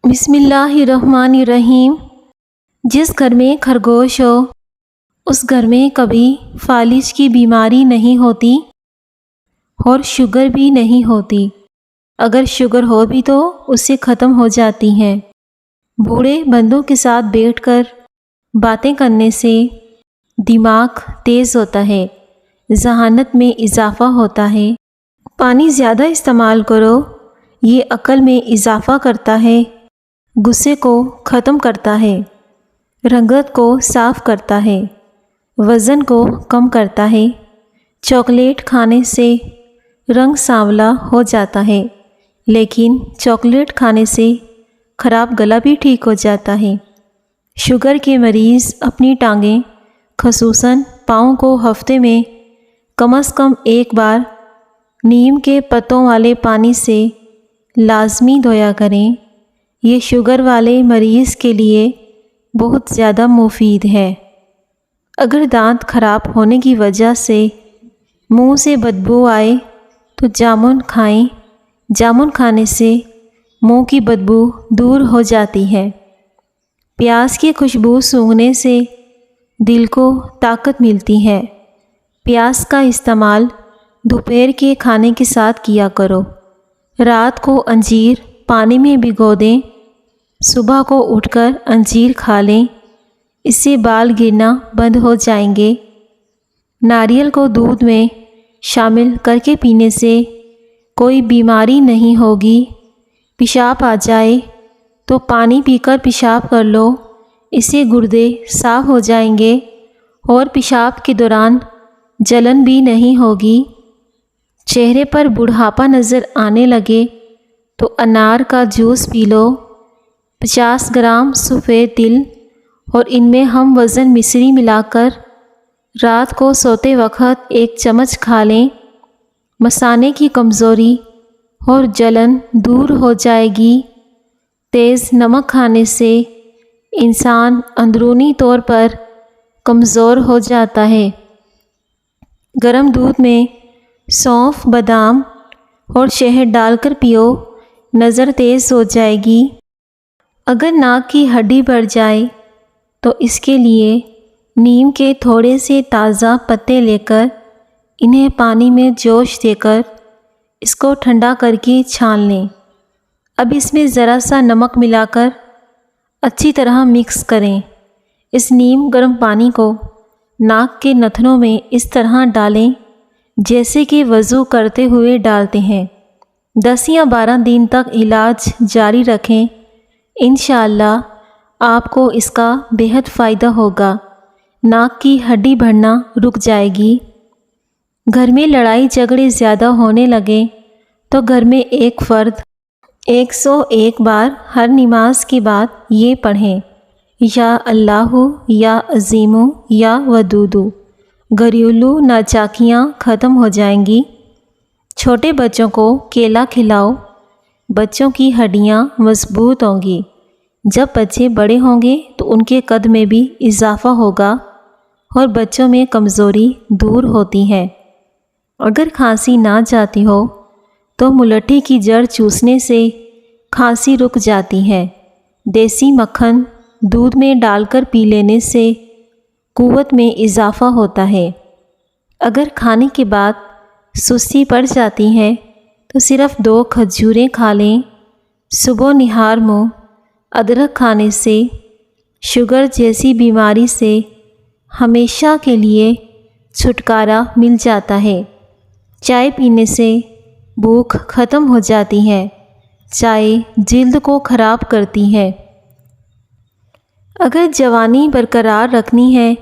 بسم اللہ الرحمن الرحیم۔ جس گھر میں خرگوش ہو اس گھر میں کبھی فالج کی بیماری نہیں ہوتی اور شوگر بھی نہیں ہوتی۔ اگر شوگر ہو بھی تو اس سے ختم ہو جاتی ہے۔ بوڑھے بندوں کے ساتھ بیٹھ کر باتیں کرنے سے دماغ تیز ہوتا ہے، ذہانت میں اضافہ ہوتا ہے۔ پانی زیادہ استعمال کرو، یہ عقل میں اضافہ کرتا ہے، غصے کو ختم کرتا ہے، رنگت کو صاف کرتا ہے، وزن کو کم کرتا ہے۔ چاکلیٹ کھانے سے رنگ سانولا ہو جاتا ہے، لیکن چاکلیٹ کھانے سے خراب گلا بھی ٹھیک ہو جاتا ہے۔ شوگر کے مریض اپنی ٹانگیں خصوصاً پاؤں کو ہفتے میں کم از کم ایک بار نیم کے پتوں والے پانی سے لازمی دھویا کریں۔ یہ شوگر والے مریض کے لیے بہت زیادہ مفید ہے۔ اگر دانت خراب ہونے کی وجہ سے منہ سے بدبو آئے تو جامن کھائیں۔ جامن کھانے سے منہ کی بدبو دور ہو جاتی ہے۔ پیاز کی خوشبو سونگھنے سے دل کو طاقت ملتی ہے۔ پیاز کا استعمال دوپہر کے کھانے کے ساتھ کیا کرو۔ رات کو انجیر پانی میں بھگو دیں، صبح کو اٹھ کر انجیر کھا لیں، اس سے بال گرنا بند ہو جائیں گے۔ ناریل کو دودھ میں شامل کر کے پینے سے کوئی بیماری نہیں ہوگی۔ پیشاب آ جائے تو پانی پی کر پیشاب کر لو، اس سے گردے صاف ہو جائیں گے اور پیشاب کے دوران جلن بھی نہیں ہوگی۔ چہرے پر بڑھاپا نظر آنے لگے تو انار کا جوس پی لو۔ 50 گرام سفید تل اور ان میں ہم وزن مصری ملا کر رات کو سوتے وقت 1 چمچ کھا لیں۔ مثانے کی کمزوری اور جلن دور ہو جائے گی۔ تیز نمک کھانے سے انسان اندرونی طور پر کمزور ہو جاتا ہے۔ گرم دودھ میں سونف، بادام اور شہد ڈال کر پیو، نظر تیز ہو جائے گی۔ اگر ناک کی ہڈی بڑھ جائے تو اس کے لیے نیم کے تھوڑے سے تازہ پتے لے کر انہیں پانی میں جوش دے کر اس کو ٹھنڈا کر کے چھان لیں۔ اب اس میں ذرا سا نمک ملا کر اچھی طرح مکس کریں۔ اس نیم گرم پانی کو ناک کے نتنوں میں اس طرح ڈالیں جیسے کہ وضو کرتے ہوئے ڈالتے ہیں۔ 10 یا 12 دن تک علاج جاری رکھیں، انشاءاللہ آپ کو اس کا بہت فائدہ ہوگا۔ ناک کی ہڈی بڑھنا رک جائے گی۔ گھر میں لڑائی جھگڑے زیادہ ہونے لگیں تو گھر میں ایک فرد 101 بار ہر نماز کے بعد یہ پڑھیں، یا اللہ یا عظیم یا ودود۔ گھریلو ناچاکیاں ختم ہو جائیں گی۔ چھوٹے بچوں کو کیلا کھلاؤ، بچوں کی ہڈیاں مضبوط ہوں گی۔ جب بچے بڑے ہوں گے تو ان کے قد میں بھی اضافہ ہوگا اور بچوں میں کمزوری دور ہوتی ہے۔ اگر کھانسی نہ جاتی ہو تو ملٹھی کی جڑ چوسنے سے کھانسی رک جاتی ہے۔ دیسی مکھن دودھ میں ڈال کر پی لینے سے قوت میں اضافہ ہوتا ہے۔ اگر کھانے کے بعد سستی پڑ جاتی ہے تو صرف 2 کھجوریں کھا لیں۔ صبح نہار منہ ادرک کھانے سے شوگر جیسی بیماری سے ہمیشہ کے لیے چھٹکارا مل جاتا ہے۔ چائے پینے سے بھوک ختم ہو جاتی ہے۔ چائے جلد کو خراب کرتی ہے۔ اگر جوانی برقرار رکھنی ہے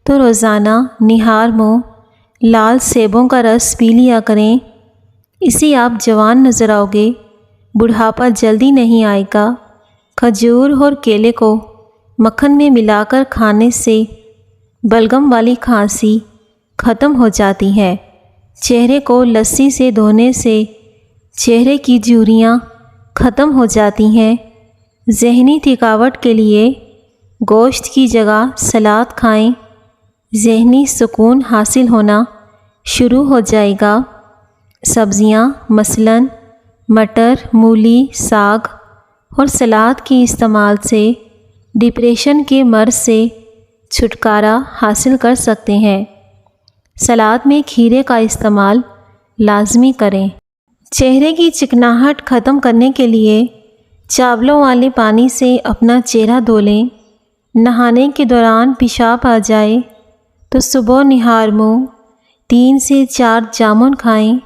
تو روزانہ نہار منہ لال سیبوں کا رس پی لیا کریں، اس سے آپ جوان نظر آؤ گے، بڑھاپا جلدی نہیں آئے گا۔ کھجور اور کیلے کو مکھن میں ملا کر کھانے سے بلغم والی کھانسی ختم ہو جاتی ہے۔ چہرے کو لسی سے دھونے سے چہرے کی جھریاں ختم ہو جاتی ہیں۔ ذہنی تھکاوٹ کے لیے گوشت کی جگہ سلاد کھائیں، ذہنی سکون حاصل ہونا شروع ہو جائے گا۔ سبزیاں مثلاً مٹر، مولی، ساگ اور سلاد کے استعمال سے ڈپریشن کے مرض سے چھٹکارا حاصل کر سکتے ہیں۔ سلاد میں کھیرے کا استعمال لازمی کریں۔ چہرے کی چکناہٹ ختم کرنے کے لیے چاولوں والے پانی سے اپنا چہرہ دھو لیں۔ نہانے کے دوران پیشاب آ جائے تو صبح نہار منہ 3 سے 4 جامن کھائیں۔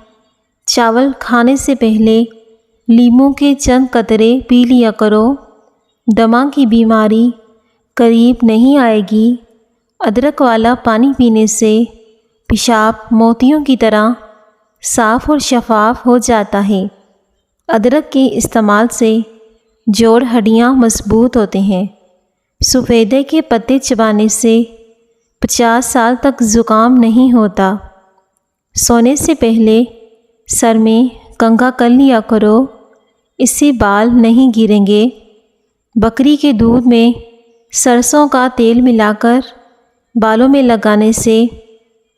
چاول کھانے سے پہلے لیموں کے چند قطرے پی لیا کرو۔ دمہ کی بیماری قریب نہیں آئے گی۔ ادرک والا پانی پینے سے پیشاب موتیوں کی طرح صاف اور شفاف ہو جاتا ہے۔ ادرک کے استعمال سے جوڑ ہڈیاں مضبوط ہوتے ہیں۔ سفیدے کے پتے چبانے سے 50 سال تک زکام نہیں ہوتا۔ سونے سے پہلے سر میں کنگھا کر لیا کرو، اس سے بال نہیں گریں گے۔ بکری کے دودھ میں سرسوں کا تیل ملا کر بالوں میں لگانے سے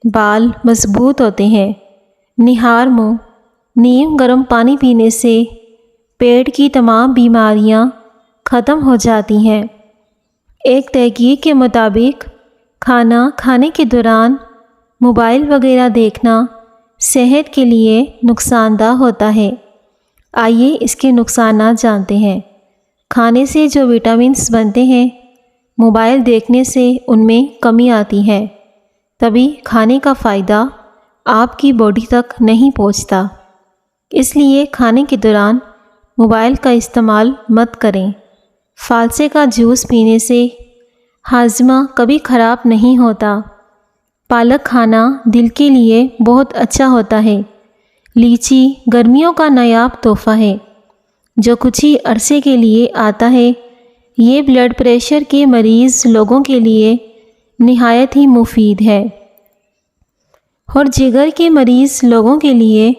بال مضبوط ہوتے ہیں۔ نہار منہ نیم گرم پانی پینے سے پیٹ کی تمام بیماریاں ختم ہو جاتی ہیں۔ ایک تحقیق کے مطابق کھانا کھانے کے دوران موبائل وغیرہ دیکھنا صحت کے لیے نقصان دہ ہوتا ہے۔ آئیے اس کے نقصانات جانتے ہیں۔ کھانے سے جو وٹامنس بنتے ہیں، موبائل دیکھنے سے ان میں کمی آتی ہے، تبھی کھانے کا فائدہ آپ کی باڈی تک نہیں پہنچتا۔ اس لیے کھانے کے دوران موبائل کا استعمال مت کریں۔ فالسے کا جوس پینے سے ہاضمہ کبھی خراب نہیں ہوتا۔ پالک کھانا دل کے لیے بہت اچھا ہوتا ہے۔ لیچی گرمیوں کا نایاب تحفہ ہے جو کچھ ہی عرصے کے لیے آتا ہے۔ یہ بلڈ پریشر کے مریض لوگوں کے لیے نہایت ہی مفید ہے اور جگر کے مریض لوگوں کے لیے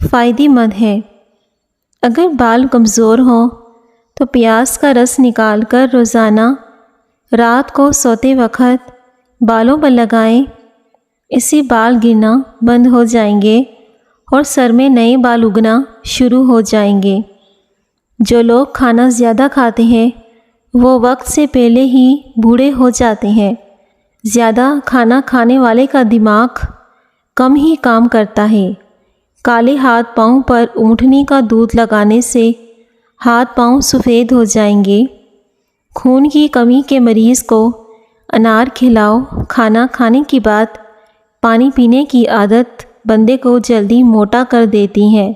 فائدہ مند ہے۔ اگر بال کمزور ہوں تو پیاز کا رس نکال کر روزانہ رات کو سوتے وقت بالوں پر لگائیں، اس سے بال گرنا بند ہو جائیں گے اور سر میں نئے بال اگنا شروع ہو جائیں گے۔ جو لوگ کھانا زیادہ کھاتے ہیں وہ وقت سے پہلے ہی بوڑھے ہو جاتے ہیں۔ زیادہ کھانا کھانے والے کا دماغ کم ہی کام کرتا ہے۔ کالے ہاتھ پاؤں پر اونٹنی کا دودھ لگانے سے ہاتھ پاؤں سفید ہو جائیں گے۔ خون کی کمی کے مریض کو انار کھلاؤ۔ کھانا کھانے کے بعد پانی پینے کی عادت بندے کو جلدی موٹا کر دیتی ہے۔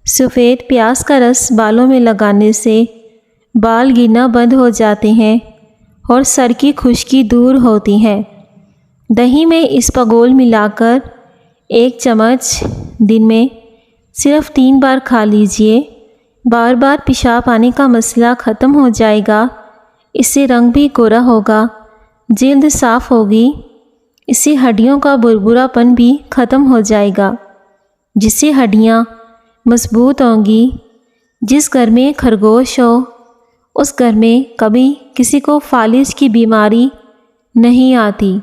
سفید پیاز کا رس بالوں میں لگانے سے بال گرنا بند ہو جاتے ہیں اور سر کی خشکی دور ہوتی ہے۔ دہی میں اسپاغول ملا کر 1 چمچ دن میں صرف 3 بار کھا لیجئے۔ بار بار پیشاب آنے کا مسئلہ ختم ہو جائے گا۔ اس سے رنگ بھی گورا ہوگا، جلد صاف ہوگی۔ اس سے ہڈیوں کا بربرا پن بھی ختم ہو جائے گا، جس سے ہڈیاں مضبوط ہوں گی۔ جس گھر میں خرگوش ہو اس گھر میں کبھی کسی کو فالج کی بیماری نہیں آتی۔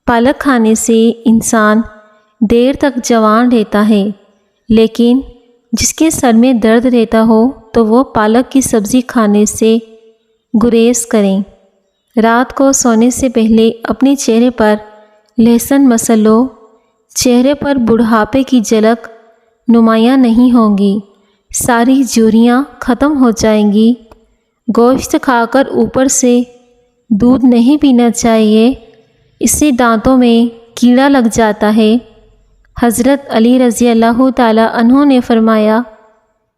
پالک کھانے سے انسان دیر تک جوان رہتا ہے، لیکن جس کے سر میں درد رہتا ہو تو وہ پالک کی سبزی کھانے سے گریز کریں۔ رات کو سونے سے پہلے اپنے چہرے پر لہسن مسل لو۔ چہرے پر بڑھاپے کی جھلک نمایاں نہیں ہوگی، ساری جھریاں ختم ہو جائیں گی۔ گوشت کھا کر اوپر سے دودھ نہیں پینا چاہیے، اس سے دانتوں میں کیڑا لگ جاتا ہے۔ حضرت علی رضی اللہ تعالیٰ عنہ نے فرمایا،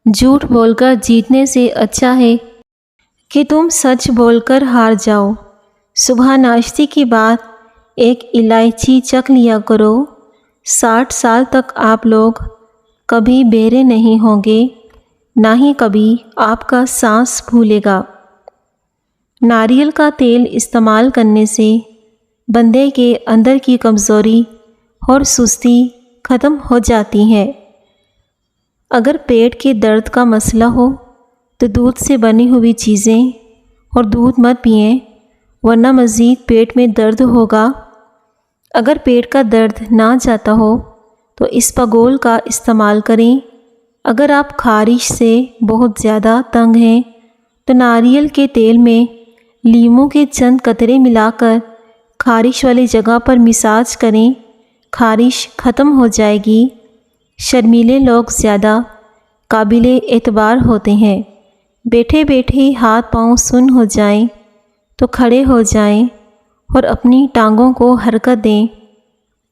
جھوٹ بول کر جیتنے سے اچھا ہے کہ تم سچ بول کر ہار جاؤ۔ صبح ناشتے کے بعد 1 الائچی چکھ لیا کرو۔ 60 سال تک آپ لوگ کبھی بہرے نہیں ہوں گے، نہ ہی کبھی آپ کا سانس پھولے گا۔ ناریل کا تیل استعمال کرنے سے بندے کے اندر کی کمزوری اور سستی ختم ہو جاتی ہے۔ اگر پیٹ کے درد کا مسئلہ ہو تو دودھ سے بنی ہوئی چیزیں اور دودھ مت پئیں، ورنہ مزید پیٹ میں درد ہوگا۔ اگر پیٹ کا درد نہ جاتا ہو تو اسپاغول کا استعمال کریں۔ اگر آپ خارش سے بہت زیادہ تنگ ہیں تو ناریل کے تیل میں لیموں کے چند قطرے ملا کر خارش والی جگہ پر مساج کریں، خارش ختم ہو جائے گی۔ شرمیلے لوگ زیادہ قابل اعتبار ہوتے ہیں۔ بیٹھے بیٹھے ہاتھ پاؤں سن ہو جائیں تو کھڑے ہو جائیں اور اپنی ٹانگوں کو حرکت دیں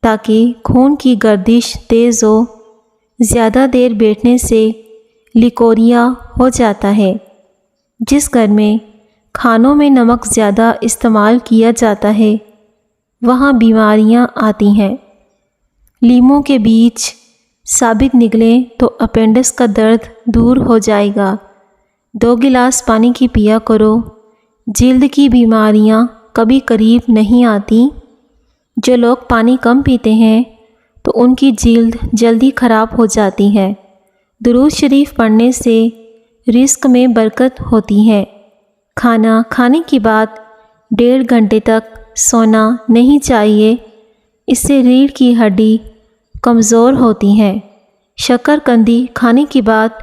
تاکہ خون کی گردش تیز ہو۔ زیادہ دیر بیٹھنے سے لیکوریا ہو جاتا ہے۔ جس گھر میں کھانوں میں نمک زیادہ استعمال کیا جاتا ہے وہاں بیماریاں آتی ہیں۔ لیموں کے بیج ثابت نکلیں تو اپینڈکس کا درد دور ہو جائے گا۔ 2 گلاس پانی کی پیا کرو۔ جلد کی بیماریاں کبھی قریب نہیں آتی۔ جو لوگ پانی کم پیتے ہیں تو ان کی جلد جلدی خراب ہو جاتی ہے۔ درود شریف پڑھنے سے رزق میں برکت ہوتی ہے۔ کھانا کھانے کے بعد 1.5 گھنٹے تک سونا نہیں چاہیے، اس سے ریڑھ کی ہڈی کمزور ہوتی ہے۔ شکر قندی کھانے کے بعد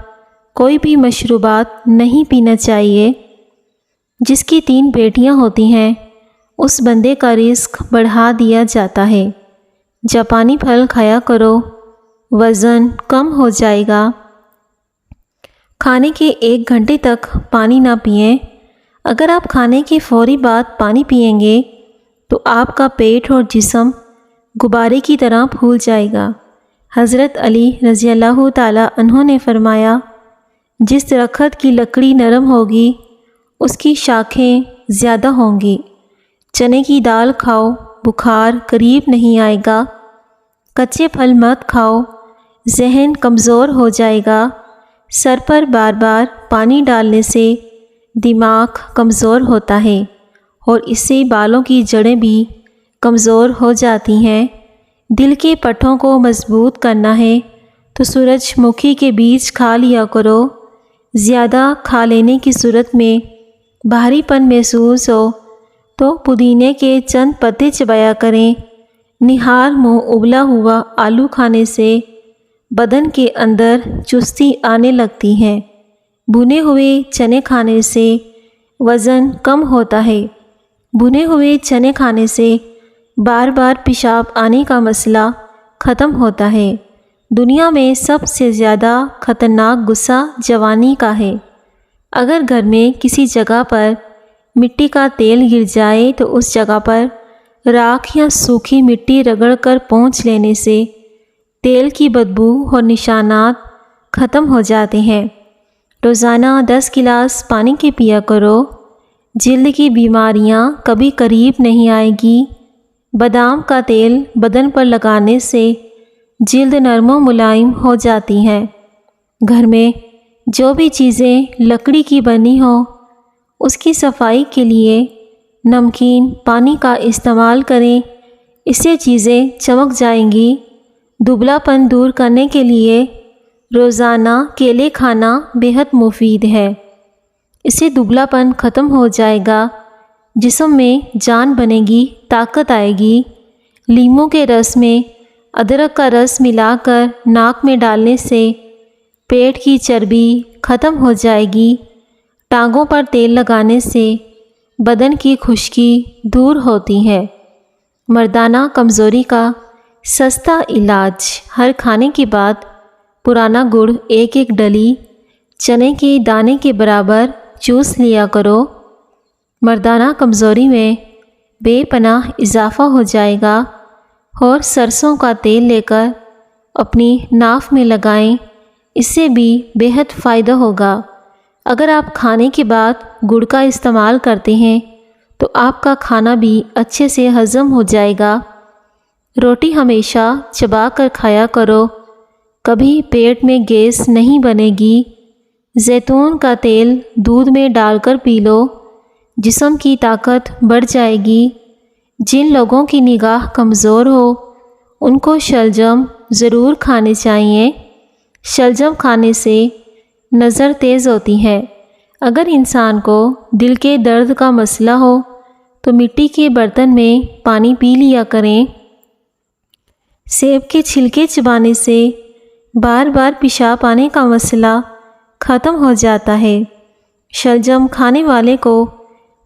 کوئی بھی مشروبات نہیں پینا چاہیے۔ جس کی 3 بیٹیاں ہوتی ہیں اس بندے کا رزق بڑھا دیا جاتا ہے۔ جاپانی پھل کھایا کرو، وزن کم ہو جائے گا۔ کھانے کے 1 گھنٹے تک پانی نہ پئیں۔ اگر آپ کھانے کے فوری بعد پانی پئیں گے تو آپ کا پیٹ اور جسم غبارے کی طرح پھول جائے گا۔ حضرت علی رضی اللہ تعالیٰ عنہ نے فرمایا، جس درخت کی لکڑی نرم ہوگی اس کی شاخیں زیادہ ہوں گی۔ چنے کی دال کھاؤ، بخار قریب نہیں آئے گا۔ کچے پھل مت کھاؤ، ذہن کمزور ہو جائے گا۔ سر پر بار بار پانی ڈالنے سے دماغ کمزور ہوتا ہے اور اس سے بالوں کی جڑیں بھی کمزور ہو جاتی ہیں۔ دل کے پٹھوں کو مضبوط کرنا ہے تو سورج مکھی کے بیج کھا لیا کرو۔ زیادہ کھا لینے کی صورت میں بھاری پن محسوس ہو تو پودینے کے چند پتے چبایا کریں۔ نہار منہ ابلا ہوا آلو کھانے سے بدن کے اندر چستی آنے لگتی ہے۔ بھنے ہوئے چنے کھانے سے وزن کم ہوتا ہے۔ بھنے ہوئے چنے کھانے سے بار بار پیشاب آنے کا مسئلہ ختم ہوتا ہے۔ دنیا میں سب سے زیادہ خطرناک غصہ جوانی کا ہے۔ اگر گھر میں کسی جگہ پر مٹی کا تیل گر جائے تو اس جگہ پر راکھ یا سوکھی مٹی رگڑ کر پونچھ لینے سے تیل کی بدبو اور نشانات ختم ہو جاتے ہیں۔ روزانہ 10 گلاس پانی کی پیا کرو۔ جلد کی بیماریاں کبھی قریب نہیں آئے گی۔ بادام کا تیل بدن پر لگانے سے جلد نرم و ملائم ہو جاتی ہے۔ گھر میں جو بھی چیزیں لکڑی کی بنی ہوں اس کی صفائی کے لیے نمکین پانی کا استعمال کریں، اس سے چیزیں چمک جائیں گی۔ دبلا پن دور کرنے کے لیے روزانہ کیلے کھانا بہت مفید ہے، اس سے دبلا پن ختم ہو جائے گا، جسم میں جان بنے گی، طاقت آئے گی۔ لیموں کے رس میں ادرک کا رس ملا کر ناک میں ڈالنے سے پیٹ کی چربی ختم ہو جائے گی۔ ٹانگوں پر تیل لگانے سے بدن کی خشکی دور ہوتی ہے۔ مردانہ کمزوری کا سستا علاج، ہر کھانے کے بعد پرانا گڑ 1 ڈلی چنے کے دانے کے برابر چوس لیا کرو۔ مردانہ کمزوری میں بے پناہ اضافہ ہو جائے گا۔ اور سرسوں کا تیل لے کر اپنی ناف میں لگائیں، اس سے بھی بہت فائدہ ہوگا۔ اگر آپ کھانے کے بعد گڑ کا استعمال کرتے ہیں تو آپ کا کھانا بھی اچھے سے ہضم ہو جائے گا۔ روٹی ہمیشہ چبا کر کھایا کرو، کبھی پیٹ میں گیس نہیں بنے گی۔ زیتون کا تیل دودھ میں ڈال کر پی لو، جسم کی طاقت بڑھ جائے گی۔ جن لوگوں کی نگاہ کمزور ہو ان کو شلجم ضرور کھانے چاہیے۔ شلجم کھانے سے نظر تیز ہوتی ہے۔ اگر انسان کو دل کے درد کا مسئلہ ہو تو مٹی کے برتن میں پانی پی لیا کریں۔ سیب کے چھلکے چبانے سے بار بار پیشاب آنے کا مسئلہ ختم ہو جاتا ہے۔ شلجم کھانے والے کو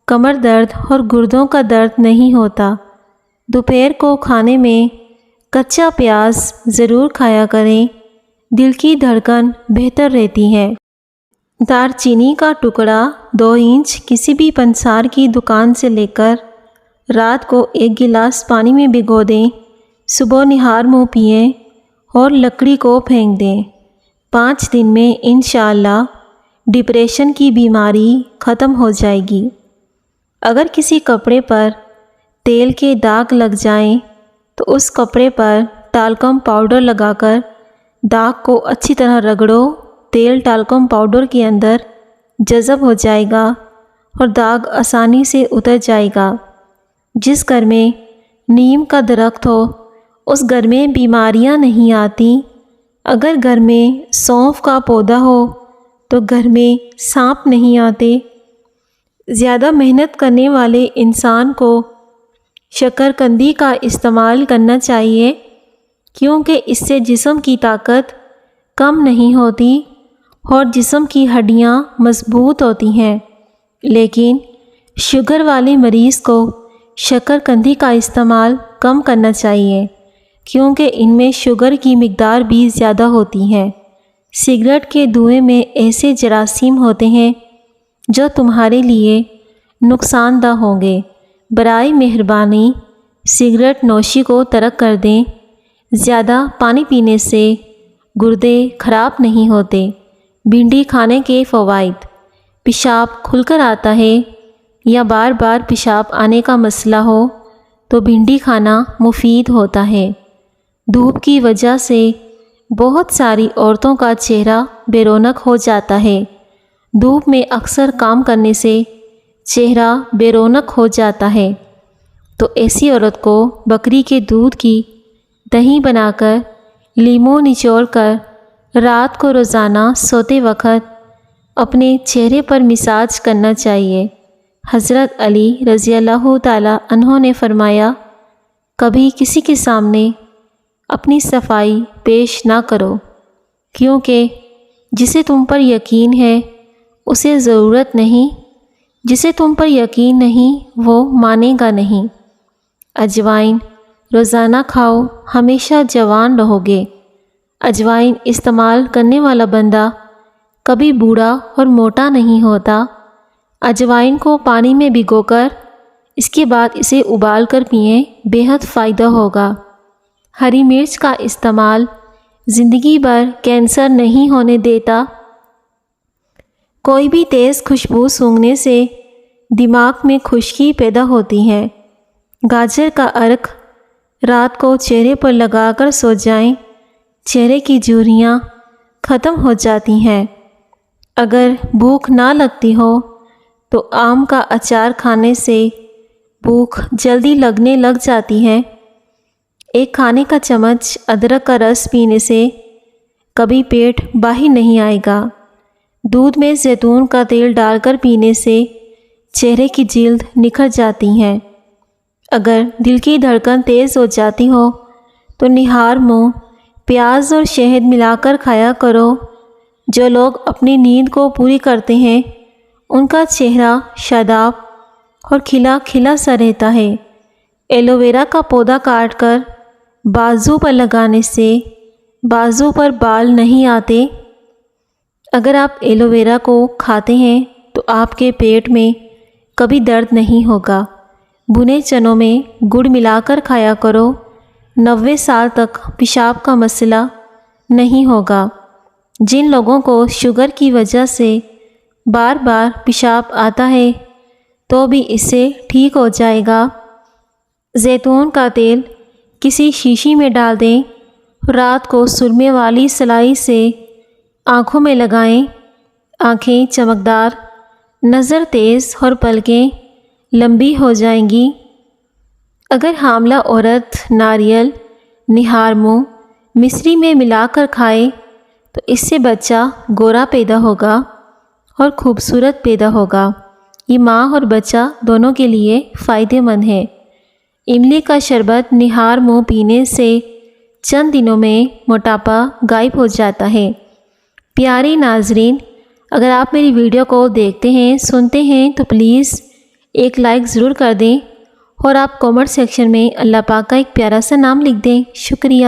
کمر درد اور گردوں کا درد نہیں ہوتا۔ دوپہر کو کھانے میں کچا پیاز ضرور کھایا کریں، دل کی دھڑکن بہتر رہتی ہے۔ دار چینی کا ٹکڑا 2 انچ کسی بھی پنسار کی دکان سے لے کر رات کو 1 گلاس پانی میں بھگو دیں، صبح نہار منہ پئیں اور لکڑی کو پھینک دیں۔ 5 دن میں انشاءاللہ ڈپریشن کی بیماری ختم ہو جائے گی۔ اگر کسی کپڑے پر تیل کے داغ لگ جائیں تو اس کپڑے پر ٹالکم پاؤڈر لگا کر داغ کو اچھی طرح رگڑو۔ تیل ٹالکم پاؤڈر کے اندر جذب ہو جائے گا اور داغ آسانی سے اتر جائے گا۔ جس گھر میں نیم کا درخت ہو اس گھر میں بیماریاں نہیں آتی۔ اگر گھر میں سونف کا پودا ہو تو گھر میں سانپ نہیں آتے۔ زیادہ محنت کرنے والے انسان کو شکرکندی کا استعمال کرنا چاہیے، کیونکہ اس سے جسم کی طاقت کم نہیں ہوتی اور جسم کی ہڈیاں مضبوط ہوتی ہیں۔ لیکن شوگر والے مریض کو شکرکندی کا استعمال کم کرنا چاہیے، کیونکہ ان میں شوگر کی مقدار بھی زیادہ ہوتی ہے۔ سگریٹ کے دھوئیں میں ایسے جراثیم ہوتے ہیں جو تمہارے لیے نقصان دہ ہوں گے۔ برائے مہربانی سگریٹ نوشی کو ترک کر دیں۔ زیادہ پانی پینے سے گردے خراب نہیں ہوتے۔ بھنڈی کھانے کے فوائد: پیشاب کھل کر آتا ہے یا بار بار پیشاب آنے کا مسئلہ ہو تو بھنڈی کھانا مفید ہوتا ہے۔ دھوپ کی وجہ سے بہت ساری عورتوں کا چہرہ بے رونق ہو جاتا ہے۔ دھوپ میں اکثر کام کرنے سے چہرہ بے رونق ہو جاتا ہے، تو ایسی عورت کو بکری کے دودھ کی دہی بنا کر لیموں نچوڑ کر رات کو روزانہ سوتے وقت اپنے چہرے پر مساج کرنا چاہیے۔ حضرت علی رضی اللہ تعالیٰ عنہ نے فرمایا، کبھی کسی کے سامنے اپنی صفائی پیش نہ کرو، کیونکہ جسے تم پر یقین ہے اسے ضرورت نہیں، جسے تم پر یقین نہیں وہ مانے گا نہیں۔ اجوائن روزانہ کھاؤ، ہمیشہ جوان رہو گے۔ اجوائن استعمال کرنے والا بندہ کبھی بوڑھا اور موٹا نہیں ہوتا۔ اجوائن کو پانی میں بھگو کر اس کے بعد اسے ابال کر پئیں، بے حد فائدہ ہوگا۔ ہری مرچ کا استعمال زندگی بھر کینسر نہیں ہونے دیتا۔ کوئی بھی تیز خوشبو سونگھنے سے دماغ میں خشکی پیدا ہوتی ہے۔ گاجر کا عرق رات کو چہرے پر لگا کر سو جائیں، چہرے کی جھریاں ختم ہو جاتی ہیں۔ اگر بھوک نہ لگتی ہو تو آم کا اچار کھانے سے بھوک جلدی لگنے لگ جاتی ہے۔ 1 کھانے کا چمچ ادرک کا رس پینے سے کبھی پیٹ باہر نہیں آئے گا۔ دودھ میں زیتون کا تیل ڈال کر پینے سے چہرے کی جلد نکھر جاتی ہے۔ اگر دل کی دھڑکن تیز ہو جاتی ہو تو نہار منہ پیاز اور شہد ملا کر کھایا کرو۔ جو لوگ اپنی نیند کو پوری کرتے ہیں ان کا چہرہ شاداب اور کھلا کھلا سا رہتا ہے۔ ایلو ویرا کا پودا کاٹ کر بازو پر لگانے سے بازو پر بال نہیں آتے۔ اگر آپ ایلو ویرا کو کھاتے ہیں تو آپ کے پیٹ میں کبھی درد نہیں ہوگا۔ بھنے چنوں میں گڑ ملا کر کھایا کرو، 90 سال تک پیشاب کا مسئلہ نہیں ہوگا۔ جن لوگوں کو شوگر کی وجہ سے بار بار پیشاب آتا ہے تو بھی اس سے ٹھیک ہو جائے گا۔ زیتون کا تیل کسی شیشی میں ڈال دیں، رات کو سرمے والی سلائی سے آنکھوں میں لگائیں۔ آنکھیں چمکدار، نظر تیز اور پلکیں لمبی ہو جائیں گی۔ اگر حاملہ عورت ناریل، نہار منہ مصری میں ملا کر کھائے تو اس سے بچہ گورا پیدا ہوگا اور خوبصورت پیدا ہوگا۔ یہ ماں اور بچہ دونوں کے لیے فائدہ مند ہے۔ املی کا شربت نہار منہ پینے سے چند دنوں میں موٹاپا غائب ہو جاتا ہے۔ پیارے ناظرین، اگر آپ میری ویڈیو کو دیکھتے ہیں سنتے ہیں تو پلیز ایک لائک ضرور کر دیں اور آپ کامنٹ سیکشن میں اللہ پاک کا ایک پیارا سا نام لکھ دیں۔ شکریہ۔